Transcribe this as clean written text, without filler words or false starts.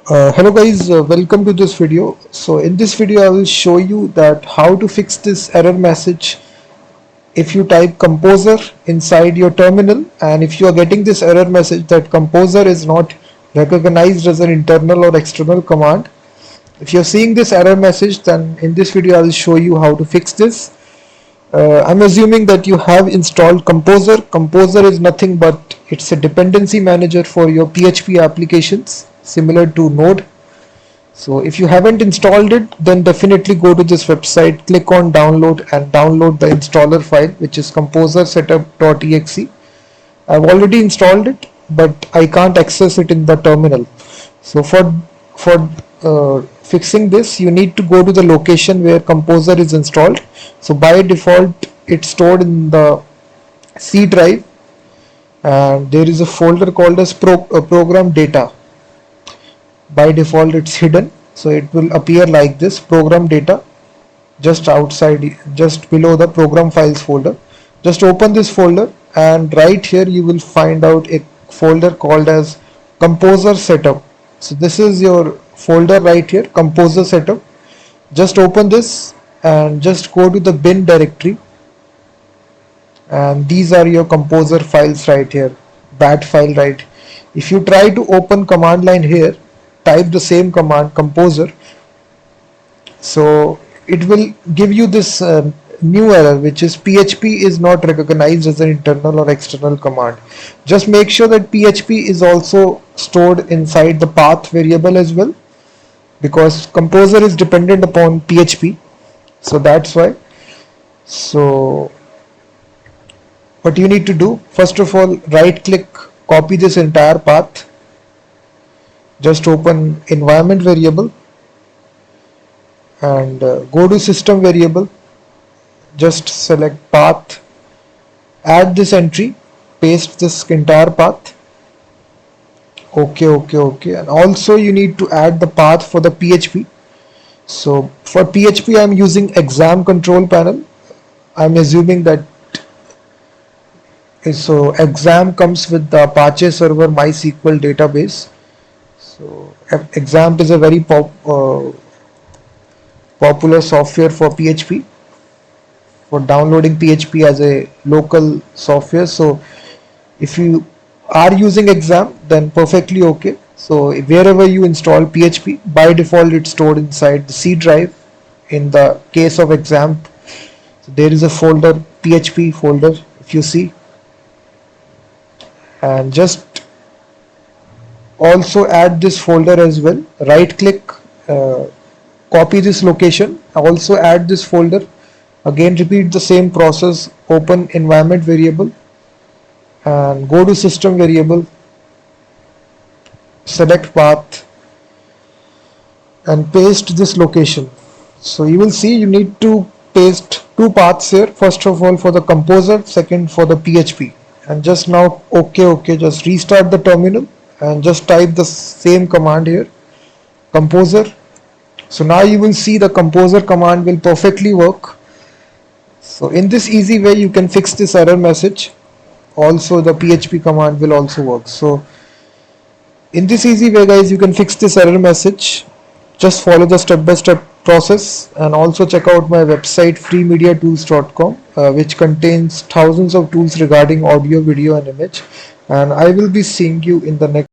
Hello guys, welcome to this video. So in this video I will show you that how to fix this error message if you type composer inside your terminal, and if you are getting this error message that composer is not recognized as an internal or external command. If you're seeing this error message, then in this video I will show you how to fix this. I'm assuming that you have installed Composer. Composer is nothing but it's a dependency manager for your PHP applications similar to Node. So if you haven't installed it, then definitely go to this website, click on download and download the installer file, which is composer-setup.exe. I've already installed it, but I can't access it in the terminal. So for fixing this, you need to go to the location where Composer is installed. So by default, it's stored in the C drive, and there is a folder called as program data. By default, it's hidden, so it will appear like this: program data, just outside, just below the program files folder. Just open this folder, and right here you will find out a folder called as Composer Setup. So this is your folder right here, Composer Setup. Just open this and just go to the bin directory, and these are your Composer files right here, bat file right. If you try to open command line here, type the same command composer, so it will give you this new error, which is PHP is not recognized as an internal or external command. Just make sure that PHP is also stored inside the path variable as well, because composer is dependent upon PHP, so that's why. So what you need to do, first of all, right click, copy this entire path, just open environment variable and go to system variable, just select path, add this entry, paste this entire path. Okay, and also you need to add the path for the PHP. So for PHP I'm using exam control panel. I'm assuming that so exam comes with the Apache server MySQL database. So exam is a very popular software for PHP, for downloading PHP as a local software. So if you are using exam, then perfectly okay. So wherever you install PHP, by default it's stored inside the C drive. In the case of exam, so there is a folder, PHP folder, if you see, and just also add this folder as well. Right click, copy this location, also add this folder. Again repeat the same process, open environment variable and go to system variable, select path and paste this location. So you will see you need to paste two paths here, first of all for the composer, second for the PHP. And just now okay, just restart the terminal and just type the same command here, composer. So now you will see the composer command will perfectly work. So in this easy way you can fix this error message. Also the PHP command will also work. So in this easy way guys, you can fix this error message. Just follow the step-by-step process, and also check out my website freemediatools.com, which contains thousands of tools regarding audio, video and image. And I will be seeing you in the next